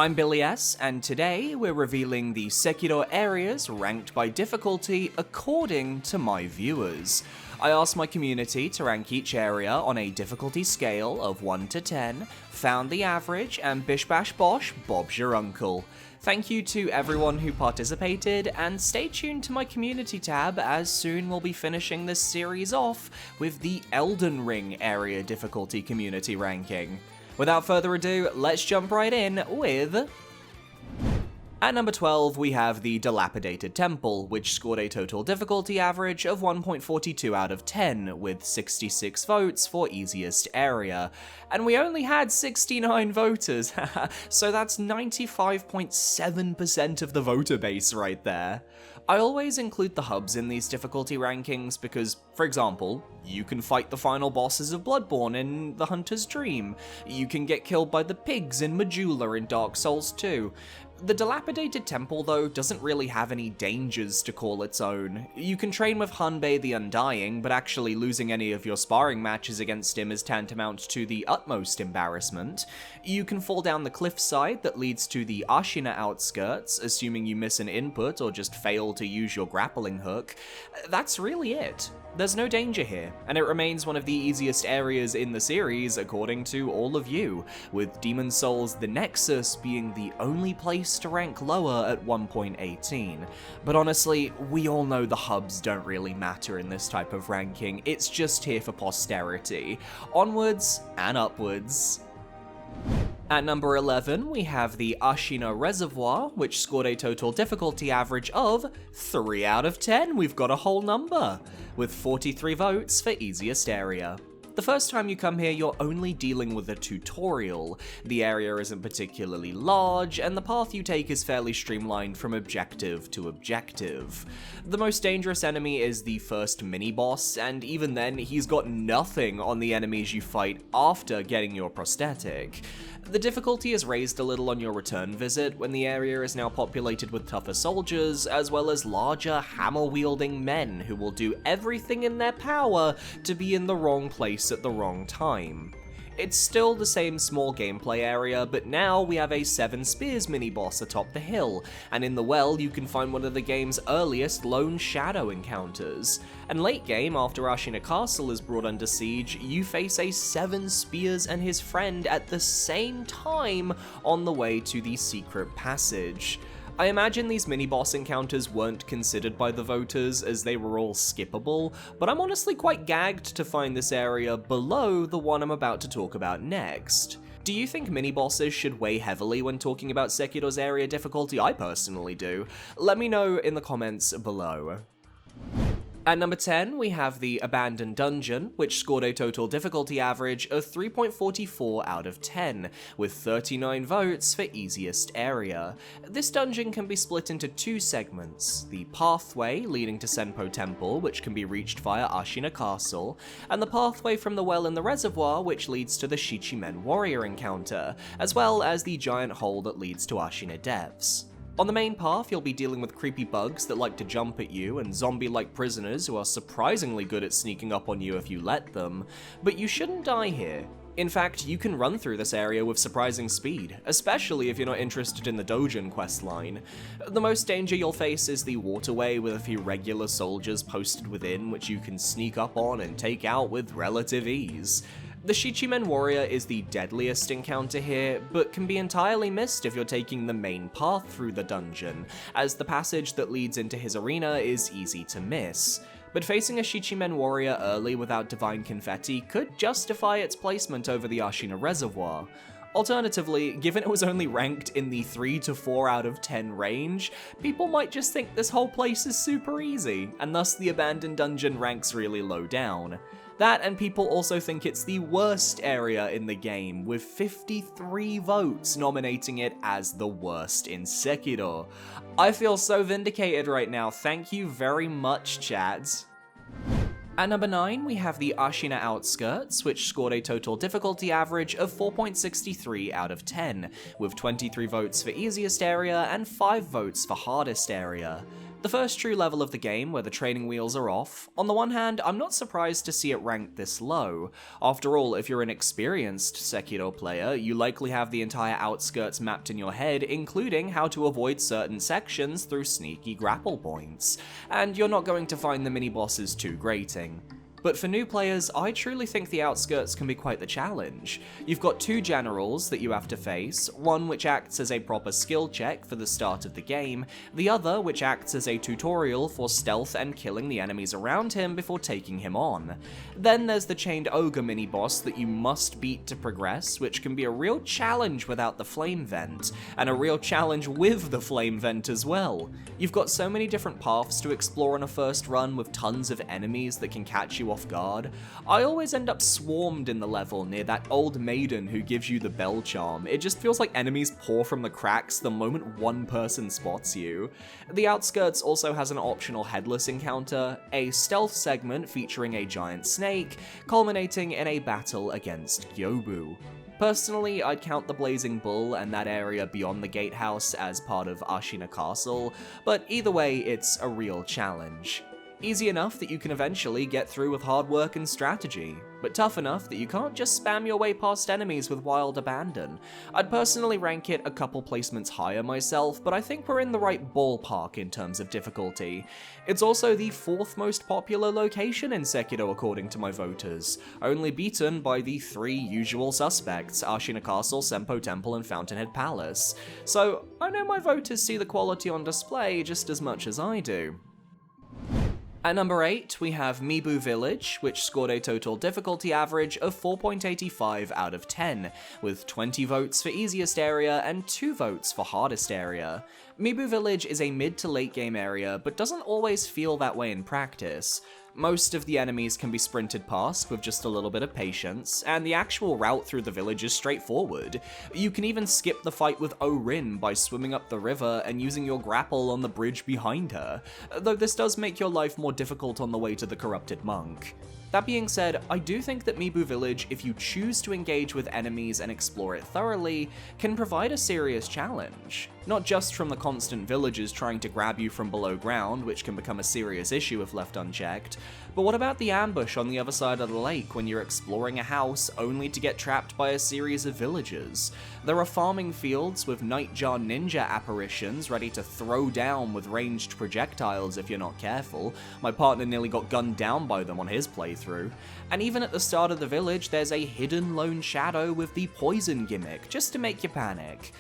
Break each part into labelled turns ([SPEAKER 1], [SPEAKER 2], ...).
[SPEAKER 1] I'm Billy S, and today we're revealing the Sekiro areas ranked by difficulty according to my viewers. I asked my community to rank each area on a difficulty scale of 1 to 10, found the average, and bish bash bosh, Bob's your uncle. Thank you to everyone who participated, and stay tuned to my community tab as soon we'll be finishing this series off with the Elden Ring area difficulty community ranking. Without further ado, let's jump right in with... At number 12, we have the Dilapidated Temple, which scored a total difficulty average of 1.42 out of 10, with 66 votes for easiest area. And we only had 69 voters, so that's 95.7% of the voter base right there. I always include the hubs in these difficulty rankings because, for example, you can fight the final bosses of Bloodborne in The Hunter's Dream. You can get killed by the pigs in Majula in Dark Souls 2. The Dilapidated Temple, though, doesn't really have any dangers to call its own. You can train with Hanbei the Undying, but actually losing any of your sparring matches against him is tantamount to the utmost embarrassment. You can fall down the cliffside that leads to the Ashina outskirts, assuming you miss an input or just fail to use your grappling hook. That's really it. There's no danger here, and it remains one of the easiest areas in the series according to all of you, with Demon Souls The Nexus being the only place to rank lower at 1.18. But honestly, we all know the hubs don't really matter in this type of ranking, it's just here for posterity. Onwards and upwards. At number 11, we have the Ashina Reservoir, which scored a total difficulty average of 3 out of 10, we've got a whole number, with 43 votes for easiest area. The first time you come here, you're only dealing with a tutorial. The area isn't particularly large, and the path you take is fairly streamlined from objective to objective. The most dangerous enemy is the first mini-boss, and even then, he's got nothing on the enemies you fight after getting your prosthetic. The difficulty is raised a little on your return visit, when the area is now populated with tougher soldiers, as well as larger, hammer-wielding men who will do everything in their power to be in the wrong place at the wrong time. It's still the same small gameplay area, but now we have a 7 Spears mini-boss atop the hill, and in the well you can find one of the game's earliest lone shadow encounters. And late game, after Ashina Castle is brought under siege, you face a 7 Spears and his friend at the same time on the way to the secret passage. I imagine these mini-boss encounters weren't considered by the voters as they were all skippable, but I'm honestly quite gagged to find this area below the one I'm about to talk about next. Do you think mini-bosses should weigh heavily when talking about Sekiro's area difficulty? I personally do. Let me know in the comments below. At number 10, we have the Abandoned Dungeon, which scored a total difficulty average of 3.44 out of 10, with 39 votes for easiest area. This dungeon can be split into 2 segments, the pathway leading to Senpo Temple, which can be reached via Ashina Castle, and the pathway from the well in the reservoir, which leads to the Shichimen warrior encounter, as well as the giant hole that leads to Ashina Depths. On the main path, you'll be dealing with creepy bugs that like to jump at you, and zombie-like prisoners who are surprisingly good at sneaking up on you if you let them, but you shouldn't die here. In fact, you can run through this area with surprising speed, especially if you're not interested in the Dojin questline. The most danger you'll face is the waterway with a few regular soldiers posted within, which you can sneak up on and take out with relative ease. The Shichimen warrior is the deadliest encounter here, but can be entirely missed if you're taking the main path through the dungeon, as the passage that leads into his arena is easy to miss. But facing a Shichimen warrior early without divine confetti could justify its placement over the Ashina Reservoir. Alternatively, given it was only ranked in the 3 to 4 out of 10 range, people might just think this whole place is super easy, and thus the Abandoned Dungeon ranks really low down. That, and people also think it's the worst area in the game, with 53 votes nominating it as the worst in Sekiro. I feel so vindicated right now, thank you very much, chat. At number 9, we have the Ashina Outskirts, which scored a total difficulty average of 4.63 out of 10, with 23 votes for easiest area and 5 votes for hardest area. The first true level of the game where the training wheels are off. On the one hand, I'm not surprised to see it ranked this low. After all, if you're an experienced Sekiro player, you likely have the entire outskirts mapped in your head, including how to avoid certain sections through sneaky grapple points, and you're not going to find the mini-bosses too grating. But for new players, I truly think the outskirts can be quite the challenge. You've got two generals that you have to face, one which acts as a proper skill check for the start of the game, the other which acts as a tutorial for stealth and killing the enemies around him before taking him on. Then there's the chained ogre mini-boss that you must beat to progress, which can be a real challenge without the flame vent, and a real challenge with the flame vent as well. You've got so many different paths to explore on a first run with tons of enemies that can catch you off guard. I always end up swarmed in the level near that old maiden who gives you the bell charm. It just feels like enemies pour from the cracks the moment one person spots you. The outskirts also has an optional headless encounter, a stealth segment featuring a giant snake, culminating in a battle against Gyobu. Personally, I'd count the Blazing Bull and that area beyond the gatehouse as part of Ashina Castle, but either way, it's a real challenge. Easy enough that you can eventually get through with hard work and strategy, but tough enough that you can't just spam your way past enemies with wild abandon. I'd personally rank it a couple placements higher myself, but I think we're in the right ballpark in terms of difficulty. It's also the fourth most popular location in Sekiro according to my voters, only beaten by the three usual suspects, Ashina Castle, Senpo Temple, and Fountainhead Palace. So I know my voters see the quality on display just as much as I do. At number 8, we have Mibu Village, which scored a total difficulty average of 4.85 out of 10, with 20 votes for easiest area and 2 votes for hardest area. Mibu Village is a mid to late game area, but doesn't always feel that way in practice. Most of the enemies can be sprinted past with just a little bit of patience, and the actual route through the village is straightforward. You can even skip the fight with Orin by swimming up the river and using your grapple on the bridge behind her, though this does make your life more difficult on the way to the corrupted monk. That being said, I do think that Mibu Village, if you choose to engage with enemies and explore it thoroughly, can provide a serious challenge. Not just from the constant villagers trying to grab you from below ground, which can become a serious issue if left unchecked, but what about the ambush on the other side of the lake when you're exploring a house only to get trapped by a series of villagers? There are farming fields with nightjar ninja apparitions ready to throw down with ranged projectiles if you're not careful. My partner nearly got gunned down by them on his playthrough. And even at the start of the village, there's a hidden lone shadow with the poison gimmick, just to make you panic.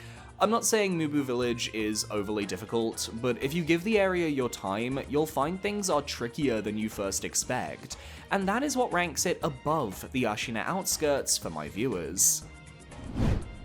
[SPEAKER 1] I'm not saying Mibu Village is overly difficult, but if you give the area your time, you'll find things are trickier than you first expect, and that is what ranks it above the Ashina outskirts for my viewers.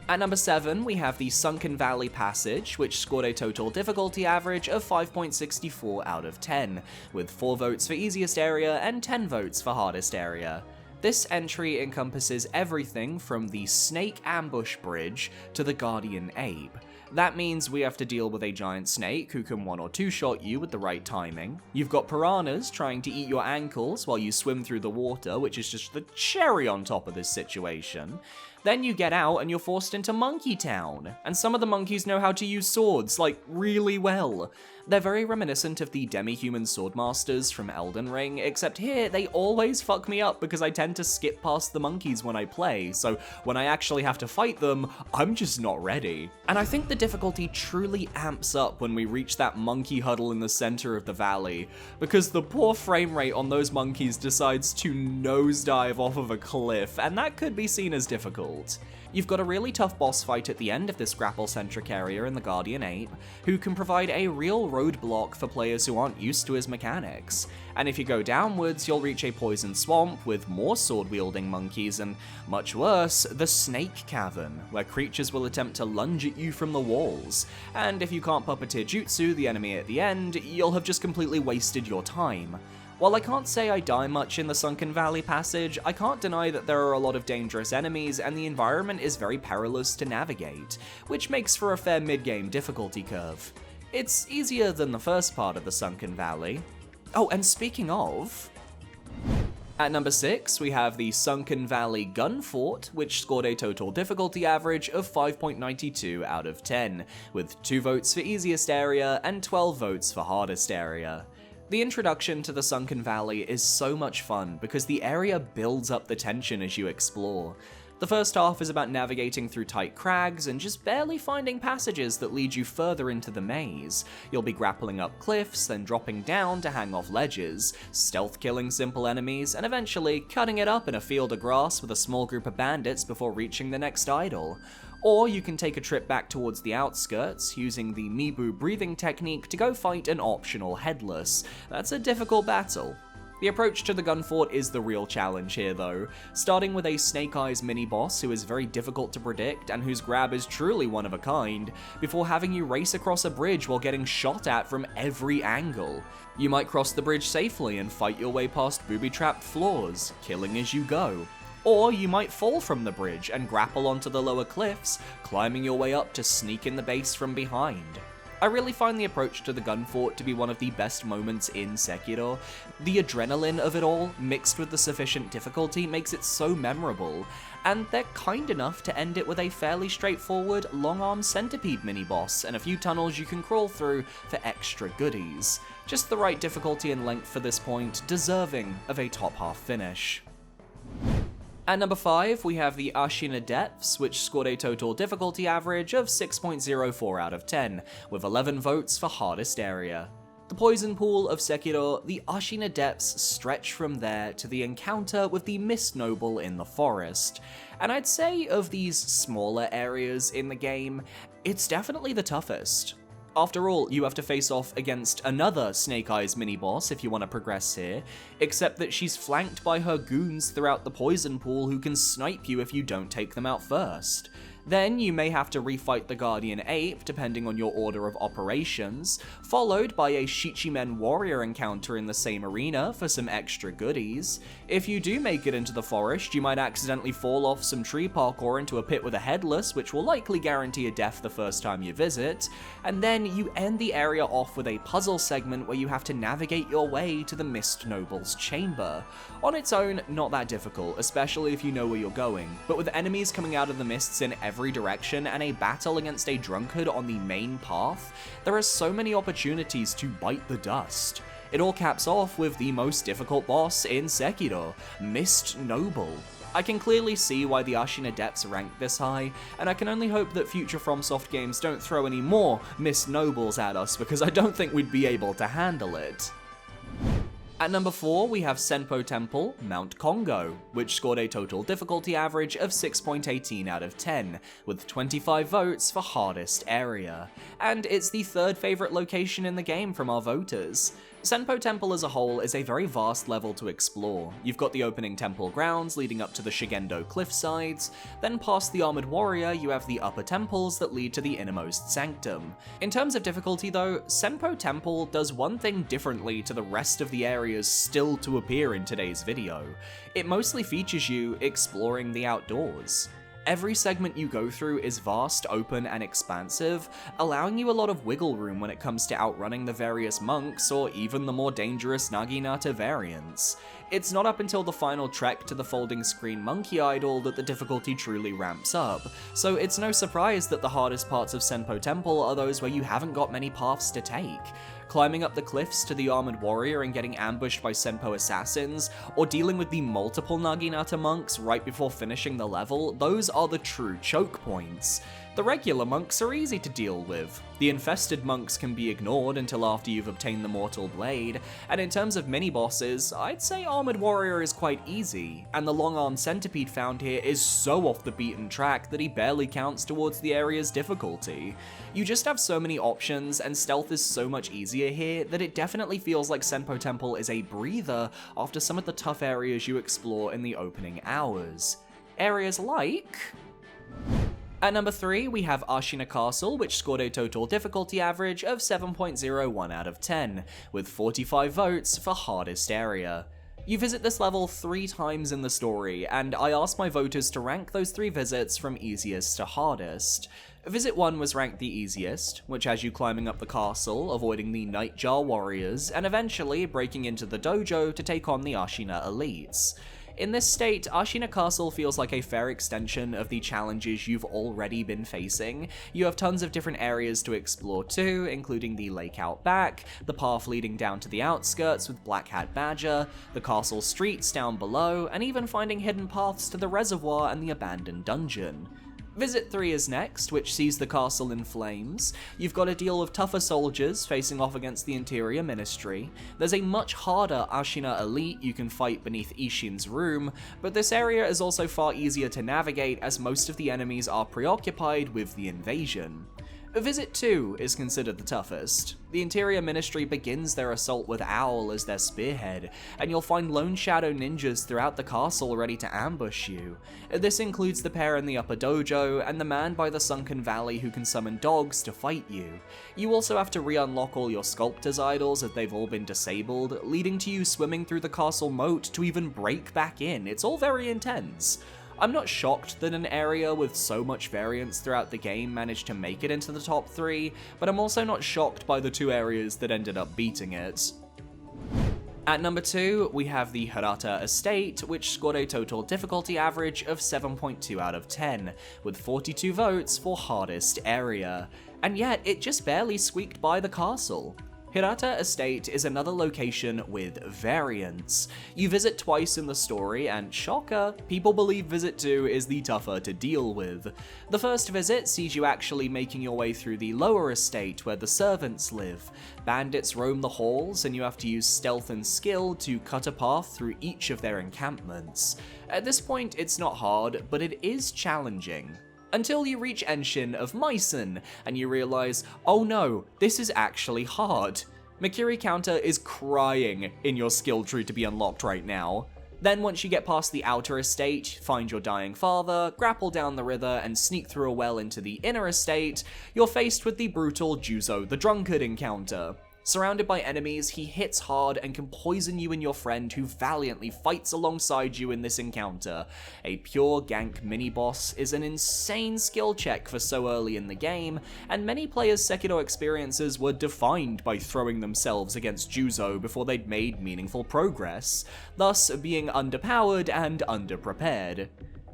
[SPEAKER 1] At number 7, we have the Sunken Valley Passage, which scored a total difficulty average of 5.64 out of 10, with 4 votes for easiest area and 10 votes for hardest area. This entry encompasses everything from the Snake Ambush Bridge to the Guardian Ape. That means we have to deal with a giant snake who can 1 or 2 shot you with the right timing. You've got piranhas trying to eat your ankles while you swim through the water, which is just the cherry on top of this situation. Then you get out and you're forced into Monkey Town, and some of the monkeys know how to use swords, like, really well. They're very reminiscent of the demi-human swordmasters from Elden Ring, except here they always fuck me up because I tend to skip past the monkeys when I play, so when I actually have to fight them, I'm just not ready. And I think the difficulty truly amps up when we reach that monkey huddle in the center of the valley, because the poor frame rate on those monkeys decides to nosedive off of a cliff, and that could be seen as difficult. You've got a really tough boss fight at the end of this grapple-centric area in the Guardian Ape, who can provide a real roadblock for players who aren't used to his mechanics. And if you go downwards, you'll reach a poison swamp with more sword-wielding monkeys, and much worse, the Snake Cavern, where creatures will attempt to lunge at you from the walls. And if you can't puppeteer Jutsu, the enemy at the end, you'll have just completely wasted your time. While I can't say I die much in the Sunken Valley Passage, I can't deny that there are a lot of dangerous enemies and the environment is very perilous to navigate, which makes for a fair mid-game difficulty curve. It's easier than the first part of the Sunken Valley. Oh, and speaking of... At number 6, we have the Sunken Valley Gunfort, which scored a total difficulty average of 5.92 out of 10, with 2 votes for easiest area and 12 votes for hardest area. The introduction to the Sunken Valley is so much fun because the area builds up the tension as you explore. The first half is about navigating through tight crags and just barely finding passages that lead you further into the maze. You'll be grappling up cliffs, then dropping down to hang off ledges, stealth killing simple enemies, and eventually cutting it up in a field of grass with a small group of bandits before reaching the next idol. Or you can take a trip back towards the outskirts, using the Mibu breathing technique to go fight an optional headless. That's a difficult battle. The approach to the Gunfort is the real challenge here though, starting with a Snake Eyes mini-boss who is very difficult to predict and whose grab is truly one of a kind, before having you race across a bridge while getting shot at from every angle. You might cross the bridge safely and fight your way past booby-trapped floors, killing as you go. Or you might fall from the bridge and grapple onto the lower cliffs, climbing your way up to sneak in the base from behind. I really find the approach to the Gunfort to be one of the best moments in Sekiro. The adrenaline of it all, mixed with the sufficient difficulty, makes it so memorable, and they're kind enough to end it with a fairly straightforward long-arm centipede mini-boss and a few tunnels you can crawl through for extra goodies. Just the right difficulty and length for this point, deserving of a top half finish. At number 5, we have the Ashina Depths, which scored a total difficulty average of 6.04 out of 10, with 11 votes for hardest area. The poison pool of Sekiro, the Ashina Depths stretch from there to the encounter with the Mist Noble in the forest. And I'd say of these smaller areas in the game, it's definitely the toughest. After all, you have to face off against another Snake Eyes mini-boss if you want to progress here, except that she's flanked by her goons throughout the poison pool who can snipe you if you don't take them out first. Then you may have to refight the Guardian Ape, depending on your order of operations, followed by a Shichimen warrior encounter in the same arena for some extra goodies. If you do make it into the forest, you might accidentally fall off some tree parkour into a pit with a headless, which will likely guarantee a death the first time you visit, and then you end the area off with a puzzle segment where you have to navigate your way to the Mist Noble's chamber. On its own, not that difficult, especially if you know where you're going, but with enemies coming out of the mists in every direction and a battle against a drunkard on the main path, there are so many opportunities to bite the dust. It all caps off with the most difficult boss in Sekiro, Mist Noble. I can clearly see why the Ashina Depths rank this high, and I can only hope that future FromSoft games don't throw any more Mist Nobles at us, because I don't think we'd be able to handle it. At number 4, we have Senpo Temple, Mount Kongo, which scored a total difficulty average of 6.18 out of 10, with 25 votes for hardest area. And it's the third favourite location in the game from our voters. Senpo Temple as a whole is a very vast level to explore. You've got the opening temple grounds leading up to the Shigendo cliffsides, then past the Armored Warrior you have the upper temples that lead to the innermost sanctum. In terms of difficulty though, Senpo Temple does one thing differently to the rest of the areas still to appear in today's video. It mostly features you exploring the outdoors. Every segment you go through is vast, open, and expansive, allowing you a lot of wiggle room when it comes to outrunning the various monks or even the more dangerous Naginata variants. It's not up until the final trek to the folding screen monkey idol that the difficulty truly ramps up, so it's no surprise that the hardest parts of Senpo Temple are those where you haven't got many paths to take. Climbing up the cliffs to the Armored Warrior and getting ambushed by Senpo assassins, or dealing with the multiple Naginata monks right before finishing the level, those are the true choke points. The regular monks are easy to deal with. The infested monks can be ignored until after you've obtained the Mortal Blade, and in terms of mini-bosses, I'd say Armored Warrior is quite easy, and the long-armed centipede found here is so off the beaten track that he barely counts towards the area's difficulty. You just have so many options, and stealth is so much easier here that it definitely feels like Senpo Temple is a breather after some of the tough areas you explore in the opening hours. Areas like... At number 3, we have Ashina Castle, which scored a total difficulty average of 7.01 out of 10, with 45 votes for hardest area. You visit this level 3 times in the story, and I asked my voters to rank those 3 visits from easiest to hardest. Visit 1 was ranked the easiest, which has you climbing up the castle, avoiding the Nightjar warriors, and eventually breaking into the dojo to take on the Ashina elites. In this state, Ashina Castle feels like a fair extension of the challenges you've already been facing. You have tons of different areas to explore too, including the lake out back, the path leading down to the outskirts with Black Hat Badger, the castle streets down below, and even finding hidden paths to the reservoir and the abandoned dungeon. Visit 3 is next, which sees the castle in flames. You've got to deal with tougher soldiers facing off against the Interior Ministry. There's a much harder Ashina elite you can fight beneath Ishin's room, but this area is also far easier to navigate as most of the enemies are preoccupied with the invasion. Visit 2 is considered the toughest. The Interior Ministry begins their assault with Owl as their spearhead, and you'll find lone shadow ninjas throughout the castle ready to ambush you. This includes the pair in the upper dojo, and the man by the Sunken Valley who can summon dogs to fight you. You also have to re-unlock all your sculptor's idols as they've all been disabled, leading to you swimming through the castle moat to even break back in. It's all very intense. I'm not shocked that an area with so much variance throughout the game managed to make it into the top 3, but I'm also not shocked by the 2 areas that ended up beating it. At number 2, we have the Hirata Estate, which scored a total difficulty average of 7.2 out of 10, with 42 votes for hardest area, and yet it just barely squeaked by the castle. Hirata Estate is another location with variance. You visit twice in the story, and shocker, people believe visit 2 is the tougher to deal with. The first visit sees you actually making your way through the lower estate where the servants live. Bandits roam the halls, and you have to use stealth and skill to cut a path through each of their encampments. At this point, it's not hard, but it is challenging. Until you reach Enshin of Myson, and you realize, oh no, this is actually hard. Makiri Counter is crying in your skill tree to be unlocked right now. Then once you get past the outer estate, find your dying father, grapple down the river, and sneak through a well into the inner estate, you're faced with the brutal Juzo the Drunkard encounter. Surrounded by enemies, he hits hard and can poison you and your friend who valiantly fights alongside you in this encounter. A pure gank mini-boss is an insane skill check for so early in the game, and many players' Sekiro experiences were defined by throwing themselves against Juzo before they'd made meaningful progress, thus being underpowered and underprepared.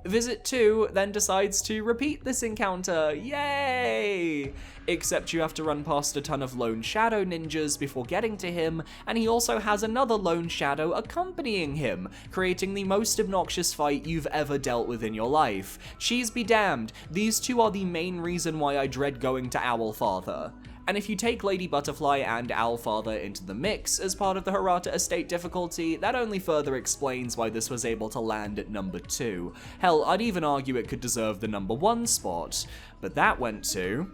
[SPEAKER 1] Visit 2 then decides to repeat this encounter, yay! Except you have to run past a ton of lone shadow ninjas before getting to him, and he also has another lone shadow accompanying him, creating the most obnoxious fight you've ever dealt with in your life. Cheese be damned, these 2 are the main reason why I dread going to Owlfather. And if you take Lady Butterfly and Owlfather into the mix as part of the Hirata Estate difficulty, that only further explains why this was able to land at number 2. Hell, I'd even argue it could deserve the number 1 spot. But that went to...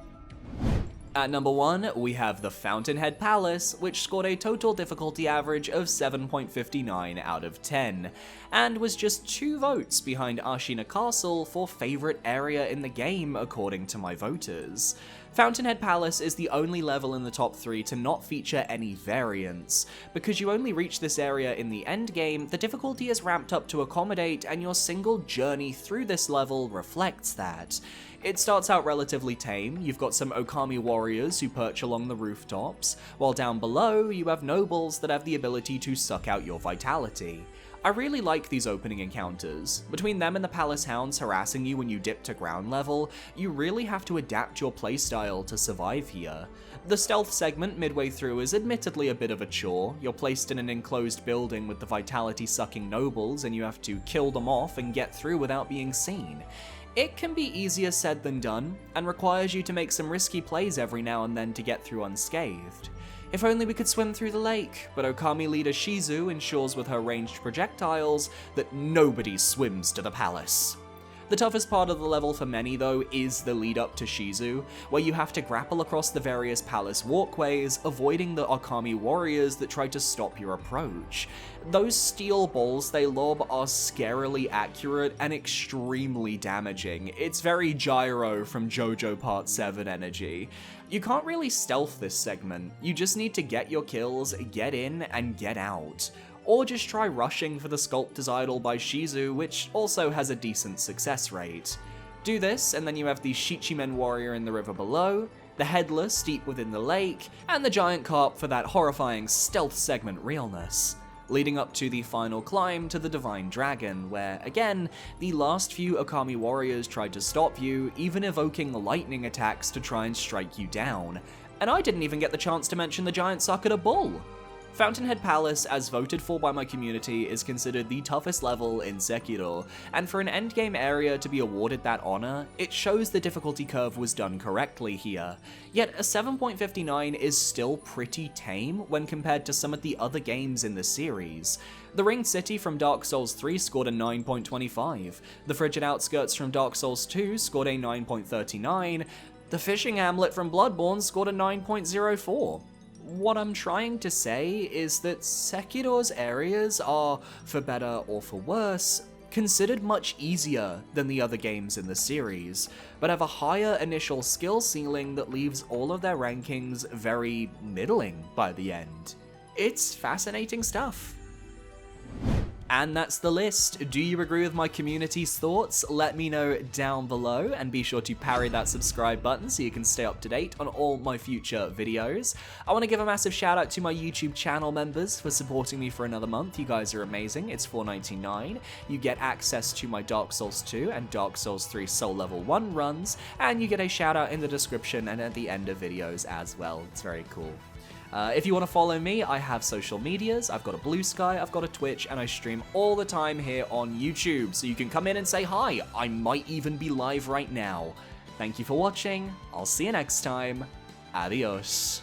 [SPEAKER 1] At number 1, we have the Fountainhead Palace, which scored a total difficulty average of 7.59 out of 10, and was just 2 votes behind Ashina Castle for favourite area in the game according to my voters. Fountainhead Palace is the only level in the top 3 to not feature any variance. Because you only reach this area in the endgame, the difficulty is ramped up to accommodate, and your single journey through this level reflects that. It starts out relatively tame. You've got some Okami warriors who perch along the rooftops, while down below you have nobles that have the ability to suck out your vitality. I really like these opening encounters. Between them and the Palace Hounds harassing you when you dip to ground level, you really have to adapt your playstyle to survive here. The stealth segment midway through is admittedly a bit of a chore. You're placed in an enclosed building with the vitality-sucking nobles, and you have to kill them off and get through without being seen. It can be easier said than done, and requires you to make some risky plays every now and then to get through unscathed. If only we could swim through the lake, but Okami leader Shizu ensures with her ranged projectiles that nobody swims to the palace. The toughest part of the level for many, though, is the lead up to Shizu, where you have to grapple across the various palace walkways, avoiding the Okami warriors that try to stop your approach. Those steel balls they lob are scarily accurate and extremely damaging. It's very Gyro from JoJo Part 7 energy. You can't really stealth this segment, you just need to get your kills, get in, and get out. Or just try rushing for the Sculptor's Idol by Shizu, which also has a decent success rate. Do this, and then you have the Shichimen warrior in the river below, the headless deep within the lake, and the giant carp for that horrifying stealth segment realness, leading up to the final climb to the Divine Dragon, where, again, the last few Okami warriors tried to stop you, even evoking lightning attacks to try and strike you down. And I didn't even get the chance to mention the giant Sakura Bull. Fountainhead Palace, as voted for by my community, is considered the toughest level in Sekiro, and for an endgame area to be awarded that honor, it shows the difficulty curve was done correctly here. Yet a 7.59 is still pretty tame when compared to some of the other games in the series. The Ringed City from Dark Souls 3 scored a 9.25, the Frigid Outskirts from Dark Souls 2 scored a 9.39, the Fishing Hamlet from Bloodborne scored a 9.04. What I'm trying to say is that Sekiro's areas are, for better or for worse, considered much easier than the other games in the series, but have a higher initial skill ceiling that leaves all of their rankings very middling by the end. It's fascinating stuff. And that's the list. Do you agree with my community's thoughts? Let me know down below, and be sure to parry that subscribe button so you can stay up to date on all my future videos. I want to give a massive shout out to my YouTube channel members for supporting me for another month. You guys are amazing. It's $4.99. You get access to my Dark Souls 2 and Dark Souls 3 Soul Level 1 runs, and you get a shout out in the description and at the end of videos as well. It's very cool. If you want to follow me, I have social medias, I've got a Blue Sky, I've got a Twitch, and I stream all the time here on YouTube, so you can come in and say hi. I might even be live right now. Thank you for watching, I'll see you next time, adios.